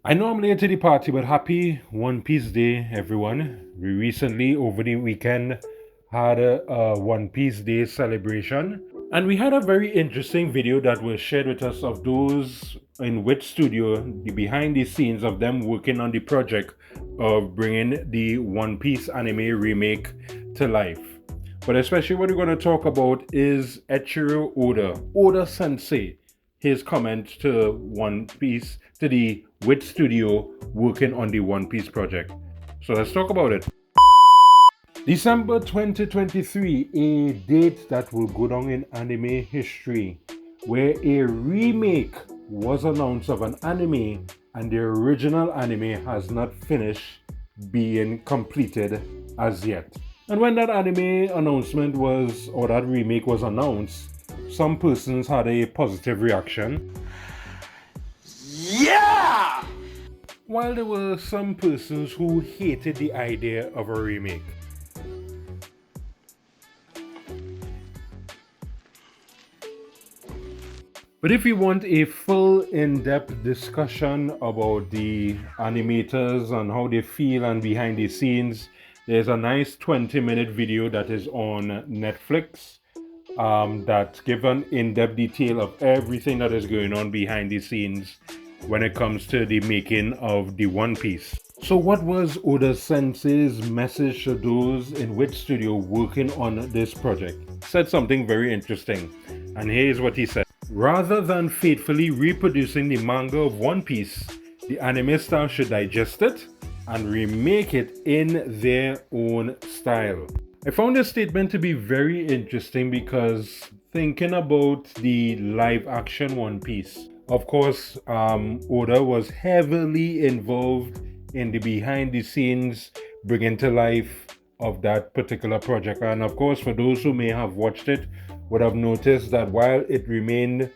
I know I'm late to the party, but happy One Piece Day, everyone. We recently, over the weekend, had a One Piece Day celebration, and we had a very interesting video that was shared with us of those in Wit Studio, the behind the scenes of them working on the project of bringing the One Piece anime remake to life. But especially what we're going to talk about is Echirro Oda Sensei, his comment to One Piece, to the Wit Studio working on the One Piece project. So let's talk about it. December 2023, a date that will go down in anime history, where a remake was announced of an anime and the original anime has not finished being completed as yet. And when that anime announcement was, or that remake was announced, some persons had a positive reaction. Yeah! While there were some persons who hated the idea of a remake. But if you want a full in-depth discussion about the animators and how they feel and behind the scenes, there's a nice 20-minute video that is on Netflix that gives an in-depth detail of everything that is going on behind the scenes when it comes to the making of the One Piece. So what was Oda Sensei's message to those in Wit Studio working on this project? Said something very interesting, and here's what he said. Rather than faithfully reproducing the manga of One Piece, the anime style should digest it and remake it in their own style. I found this statement to be very interesting because thinking about the live action One Piece, of course, Oda was heavily involved in the behind the scenes bringing to life of that particular project. And of course, for those who may have watched it, would have noticed that while it remained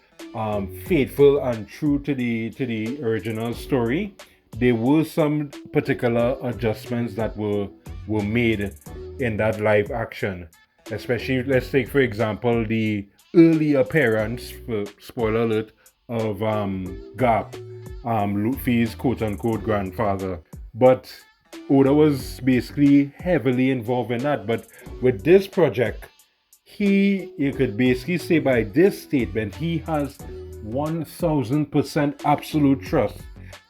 faithful and true to the original story, there were some particular adjustments that were made in that live action. Especially, let's take for example the early appearance, spoiler alert, of Garp, Luffy's quote-unquote grandfather. But Oda was basically heavily involved in that. But with this project, you could basically say by this statement, he has 1000% absolute trust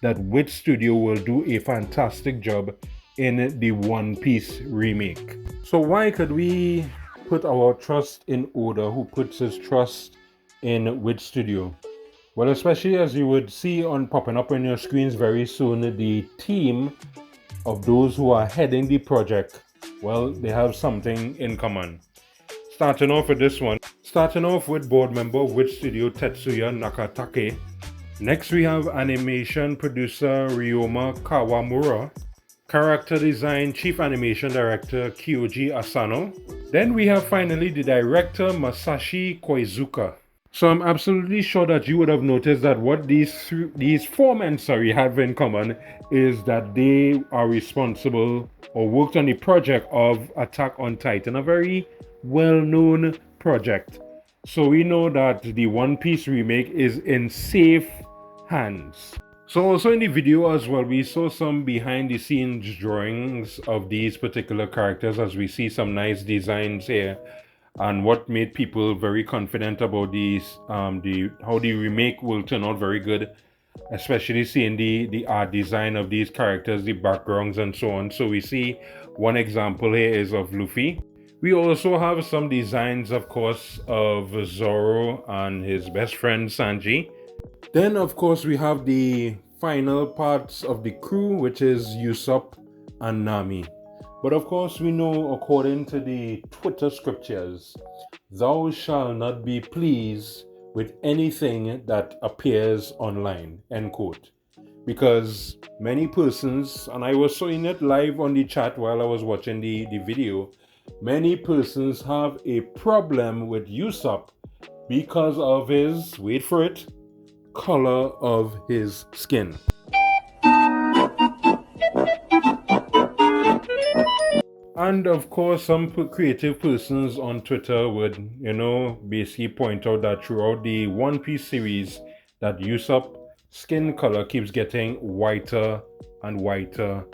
that Wit Studio will do a fantastic job in the One Piece remake. So why could we put our trust in Oda, who puts his trust in Wit Studio? Well, especially as you would see on popping up on your screens very soon, the team of those who are heading the project, well, they have something in common. Starting off with this one. Starting off with board member Wit Studio Tetsuya Nakatake. Next we have animation producer Ryoma Kawamura. Character design chief animation director Kyoji Asano. Then we have finally the director Masashi Koizuka. So I'm absolutely sure that you would have noticed that what these four men have in common is that they are responsible or worked on the project of Attack on Titan, a very well-known project. So we know that the One Piece remake is in safe hands. So also in the video as well, we saw some behind the scenes drawings of these particular characters, as we see some nice designs here. And what made people very confident about these, how the remake will turn out very good, especially seeing the art design of these characters, the backgrounds and so on. So we see one example here is of Luffy. We also have some designs, of course, of Zoro and his best friend Sanji. Then, of course, we have the final parts of the crew, which is Usopp and Nami. But of course, we know, according to the Twitter scriptures, thou shalt not be pleased with anything that appears online, end quote. Because many persons, and I was seeing it live on the chat while I was watching the video, many persons have a problem with Usopp because of his, wait for it, color of his skin. And of course, some creative persons on Twitter would, basically point out that throughout the One Piece series, that Usopp skin color keeps getting whiter and whiter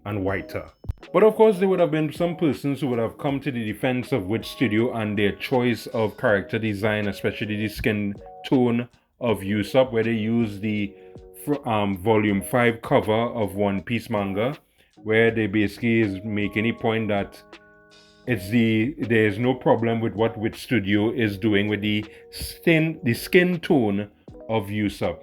and whiter. But of course, there would have been some persons who would have come to the defense of Wit Studio and their choice of character design, especially the skin tone of Usopp, where they use the volume 5 cover of One Piece manga, where they basically is making a point that there's no problem with what Wit Studio is doing with the skin tone of Usopp.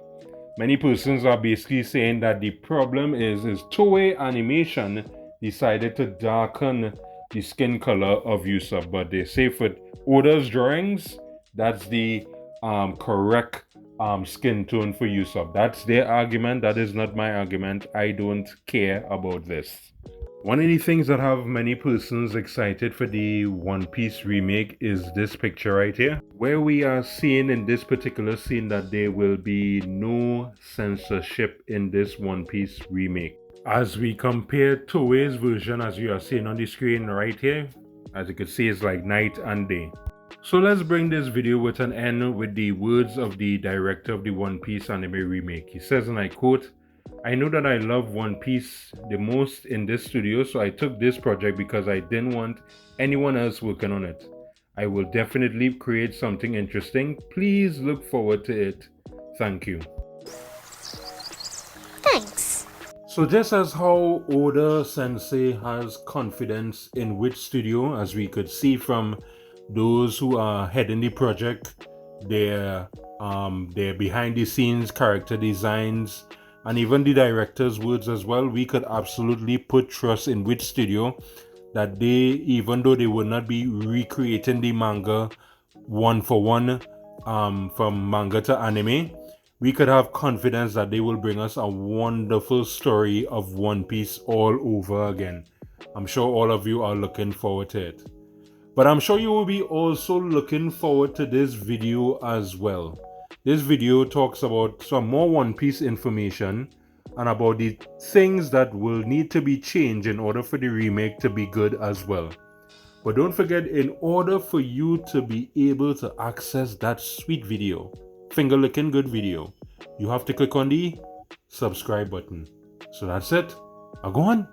Many persons are basically saying that the problem is Toei Animation decided to darken the skin color of Usopp, but they say for Oda's drawings, that's the correct skin tone for Usopp. That's their argument. That is not my argument. I don't care about this. One of the things that have many persons excited for the One Piece remake is this picture right here, where we are seeing in this particular scene that there will be no censorship in this One Piece remake. As we compare Toei's version, as you are seeing on the screen right here, as you can see, it's like night and day. So let's bring this video with an end with the words of the director of the One Piece anime remake. He says, and I quote, "I know that I love One Piece the most in this studio, so I took this project because I didn't want anyone else working on it. I will definitely create something interesting. Please look forward to it. Thank you." Thanks. So just as how Oda Sensei has confidence in Wit Studio, as we could see from those who are heading the project, their behind the scenes character designs, and even the director's words as well, we could absolutely put trust in Wit Studio that they, even though they would not be recreating the manga one for one from manga to anime, we could have confidence that they will bring us a wonderful story of One Piece all over again. I'm sure all of you are looking forward to it. But I'm sure you will be also looking forward to this video as well. This video talks about some more One Piece information and about the things that will need to be changed in order for the remake to be good as well. But don't forget, in order for you to be able to access that sweet video, finger licking good video, you have to click on the subscribe button. So that's it. Now go on.